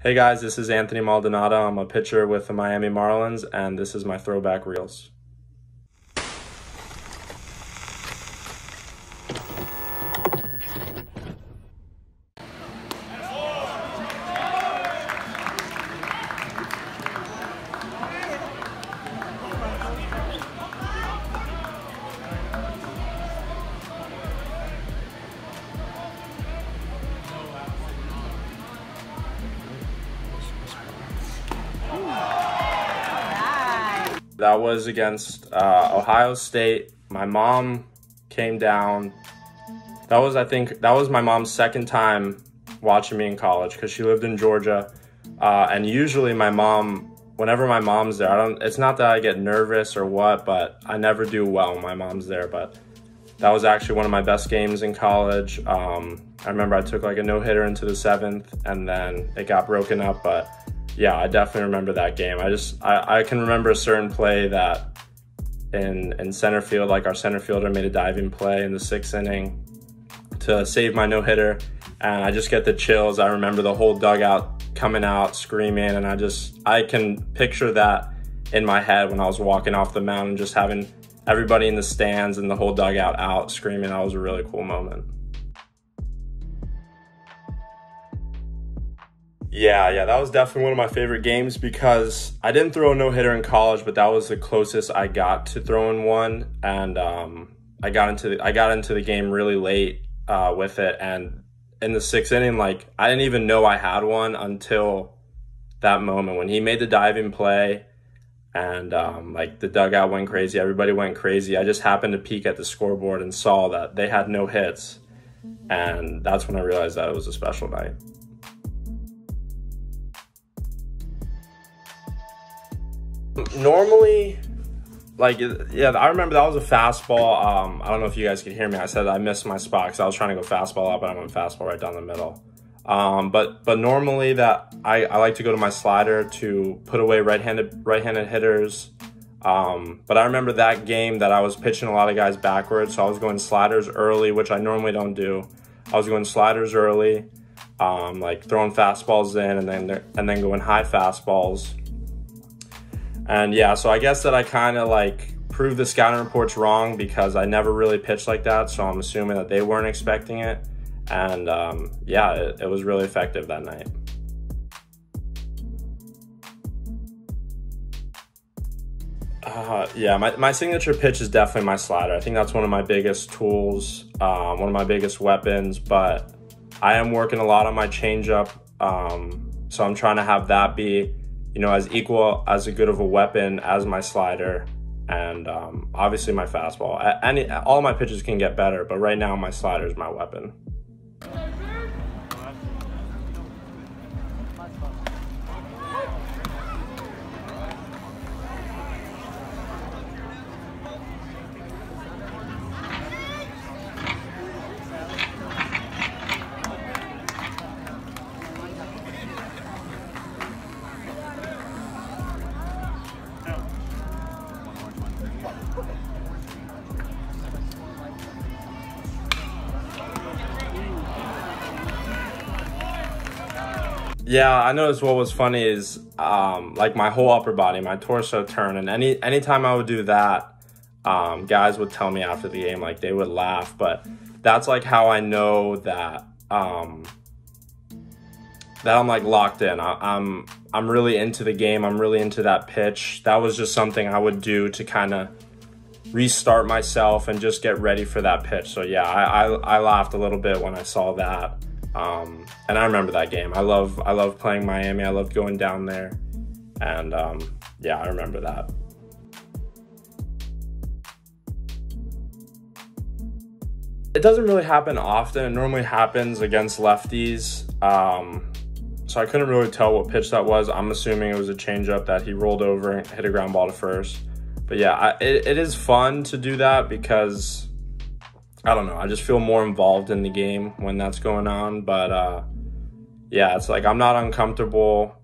Hey guys, this is Anthony Maldonado. I'm a pitcher with the Miami Marlins, and this is my Throwback Reelz. That was against Ohio State. My mom came down. That was my mom's second time watching me in college because she lived in Georgia. And usually my mom, whenever my mom's there, it's not that I get nervous or what, but I never do well when my mom's there. But that was actually one of my best games in college. I remember I took like a no-hitter into the 7th and then it got broken up, but yeah, I definitely remember that game. I can remember a certain play that in center field, like our center fielder made a diving play in the 6th inning to save my no-hitter, and I just get the chills. I remember the whole dugout coming out screaming, and I can picture that in my head when I was walking off the mound and just having everybody in the stands and the whole dugout out screaming. That was a really cool moment. Yeah, that was definitely one of my favorite games because I didn't throw a no-hitter in college, but that was the closest I got to throwing one, and I got into the game really late with it, and in the 6th inning, like I didn't even know I had one until that moment when he made the diving play, and like the dugout went crazy, everybody went crazy. I just happened to peek at the scoreboard and saw that they had no hits, and that's when I realized that it was a special night. Normally, like, yeah, I remember that was a fastball. I don't know if you guys could hear me. I said I missed my spot because I was trying to go fastball up, but I went fastball right down the middle. But normally that I like to go to my slider to put away right-handed hitters. But I remember that game that I was pitching a lot of guys backwards, so I was going sliders early, which I normally don't do. I was going sliders early, like throwing fastballs in, and then going high fastballs. And yeah, so I guess that I kind of like proved the scouting reports wrong because I never really pitched like that. So I'm assuming that they weren't expecting it. And yeah, it was really effective that night. Yeah, my signature pitch is definitely my slider. I think that's one of my biggest tools, one of my biggest weapons, but I am working a lot on my changeup. So I'm trying to have that be, you know, as equal as a good of a weapon as my slider, and obviously my fastball. All my pitches can get better, but right now my slider is my weapon. Yeah, I noticed what was funny is like my whole upper body, my torso turn, and anytime I would do that, guys would tell me after the game, like they would laugh, but that's like how I know that that I'm like locked in. I'm really into the game. I'm really into that pitch. That was just something I would do to kind of restart myself and just get ready for that pitch. So yeah, I laughed a little bit when I saw that. And I remember that game. I love playing Miami. I loved going down there. And yeah, I remember that. It doesn't really happen often. It normally happens against lefties. So I couldn't really tell what pitch that was. I'm assuming it was a changeup that he rolled over and hit a ground ball to first. But yeah, it is fun to do that because I don't know, I just feel more involved in the game when that's going on. But yeah, it's like I'm not uncomfortable.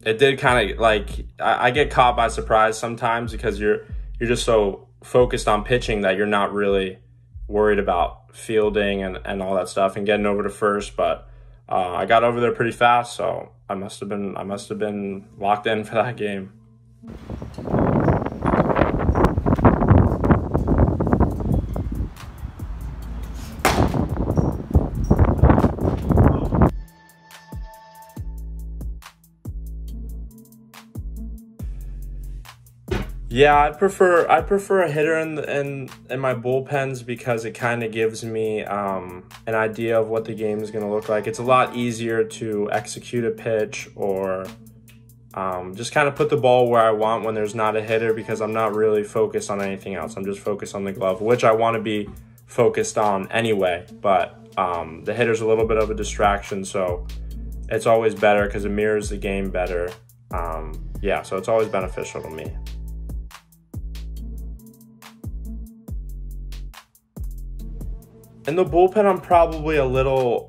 It did kind of like I get caught by surprise sometimes because you're just so focused on pitching that you're not really worried about fielding and all that stuff and getting over to first. But I got over there pretty fast, so I must have been locked in for that game. Yeah, I prefer a hitter in my bullpens because it kind of gives me an idea of what the game is going to look like. It's a lot easier to execute a pitch or just kind of put the ball where I want when there's not a hitter, because I'm not really focused on anything else. I'm just focused on the glove, which I want to be focused on anyway. But the hitter's a little bit of a distraction, so it's always better because it mirrors the game better. Yeah, so it's always beneficial to me. In the bullpen, I'm probably a little,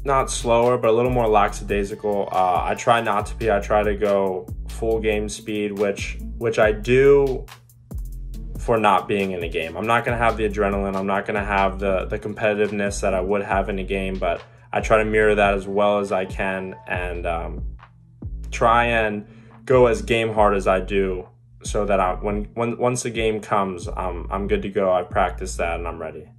not slower, but a little more lackadaisical. I try not to be. I try to go full game speed, which I do for not being in a game. I'm not going to have the adrenaline. I'm not going to have the competitiveness that I would have in a game, but I try to mirror that as well as I can and try and go as game hard as I do, so that once the game comes, I'm good to go. I've practiced that and I'm ready.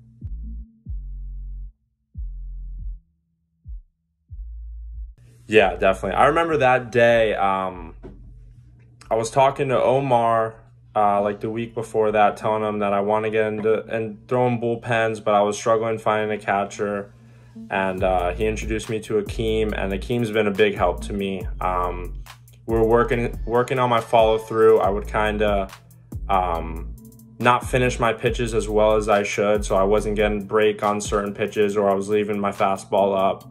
Yeah, definitely. I remember that day. I was talking to Omar like the week before that, telling him that I want to get into and throwing bullpens, but I was struggling finding a catcher. And he introduced me to Akeem, and Akeem's been a big help to me. We were working on my follow through. I would kind of not finish my pitches as well as I should, so I wasn't getting break on certain pitches, or I was leaving my fastball up.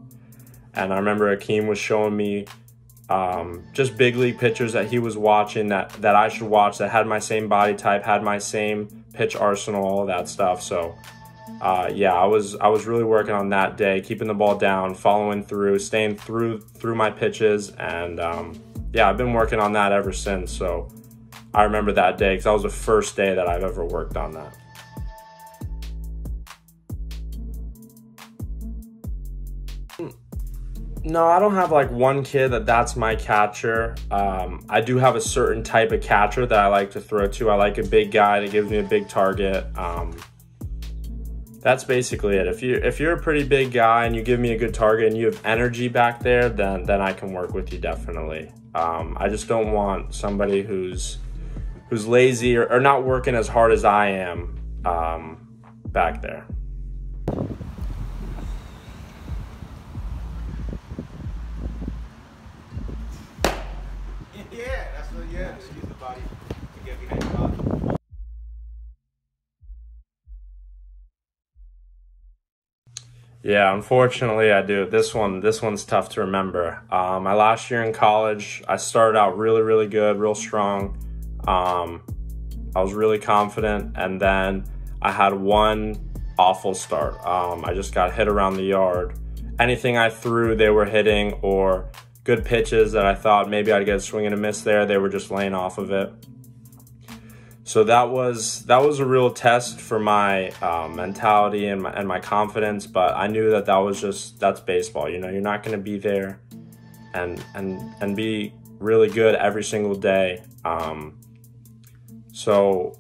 And I remember Akeem was showing me just big league pitchers that he was watching that I should watch, that had my same body type, had my same pitch arsenal, all of that stuff. So yeah, I was really working on that day, keeping the ball down, following through, staying through my pitches, and yeah, I've been working on that ever since. So I remember that day because that was the first day that I've ever worked on that. No, I don't have like one kid that's my catcher. I do have a certain type of catcher that I like to throw to. I like a big guy that gives me a big target. That's basically it. If you're a pretty big guy and you give me a good target and you have energy back there, then I can work with you definitely. I just don't want somebody who's lazy or not working as hard as I am back there. Yeah, that's what, yeah. Just use the body to get behind the body. Yeah, unfortunately I do. This one's tough to remember. My last year in college, I started out really, really good, real strong. I was really confident, and then I had one awful start. I just got hit around the yard. Anything I threw, they were hitting, or good pitches that I thought maybe I'd get a swing and a miss there, they were just laying off of it. So that was a real test for my mentality and my confidence. But I knew that's baseball. You know, you're not going to be there and be really good every single day. So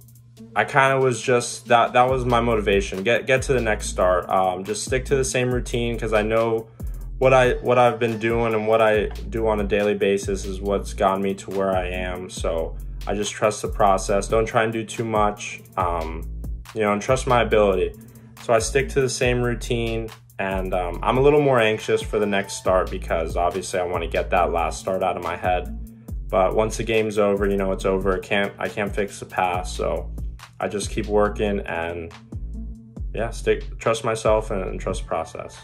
I kind of was just that was my motivation. Get to the next start. Just stick to the same routine, because I know what I've been doing and what I do on a daily basis is what's gotten me to where I am. So I just trust the process. Don't try and do too much, you know, and trust my ability. So I stick to the same routine, and I'm a little more anxious for the next start because obviously I want to get that last start out of my head. But once the game's over, you know, it's over. I can't fix the past. So I just keep working and yeah, trust myself and trust the process.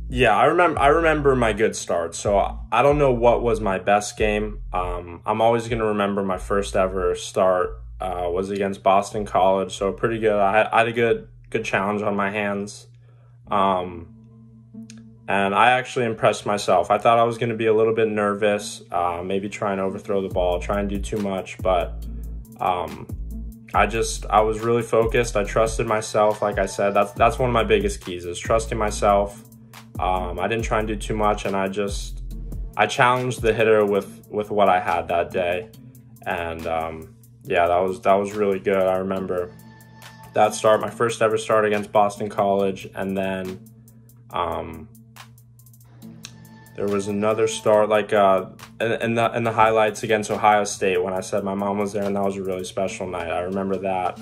Yeah, I remember my good start. So I don't know what was my best game. I'm always going to remember my first ever start was against Boston College. So pretty good. I had a good challenge on my hands. And I actually impressed myself. I thought I was going to be a little bit nervous, maybe try and overthrow the ball, try and do too much, but I was really focused. I trusted myself. Like I said, that's one of my biggest keys, is trusting myself. I didn't try and do too much, and I challenged the hitter with what I had that day. And yeah, that was really good. I remember that start, my first ever start against Boston College, and then there was another start, like in the highlights against Ohio State, when I said my mom was there, and that was a really special night. I remember that.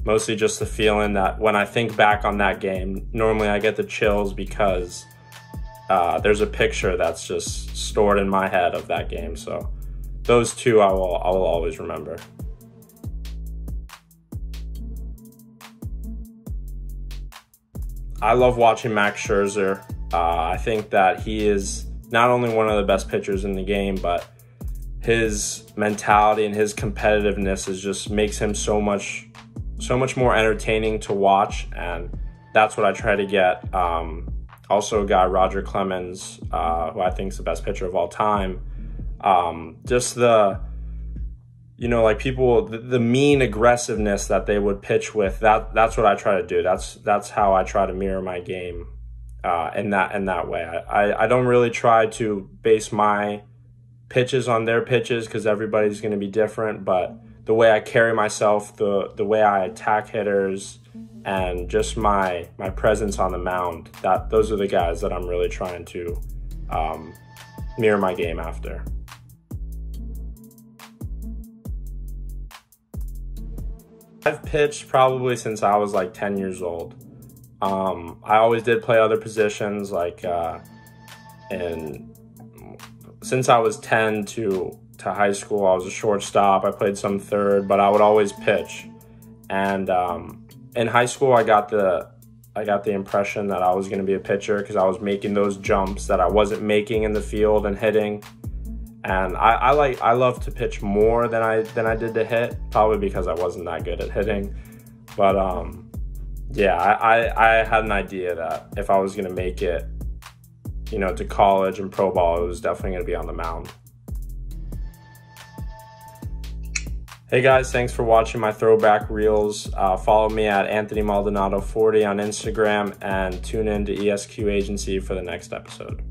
Mostly just the feeling that when I think back on that game, normally I get the chills because there's a picture that's just stored in my head of that game. So those two I will always remember. I love watching Max Scherzer. I think that he is not only one of the best pitchers in the game, but his mentality and his competitiveness just makes him so much more entertaining to watch, and that's what I try to get. Also, a guy, Roger Clemens, who I think is the best pitcher of all time. Just the, like people, the mean aggressiveness that they would pitch with. That's what I try to do. That's how I try to mirror my game. In that way, I don't really try to base my pitches on their pitches, because everybody's going to be different. But the way I carry myself, the way I attack hitters, and just my presence on the mound, those are the guys that I'm really trying to mirror my game after. I've pitched probably since I was like 10 years old. I always did play other positions, like since I was 10 to high school, I was a shortstop. I played some third, but I would always pitch. And in high school, I got the impression that I was going to be a pitcher, because I was making those jumps that I wasn't making in the field and hitting. And I love to pitch more than I did to hit, probably because I wasn't that good at hitting. But yeah, I had an idea that if I was going to make it, to college and pro ball, it was definitely going to be on the mound. Hey guys, thanks for watching my Throwback Reels. Follow me at Anthony Maldonado 40 on Instagram, and tune in to ESQ Agency for the next episode.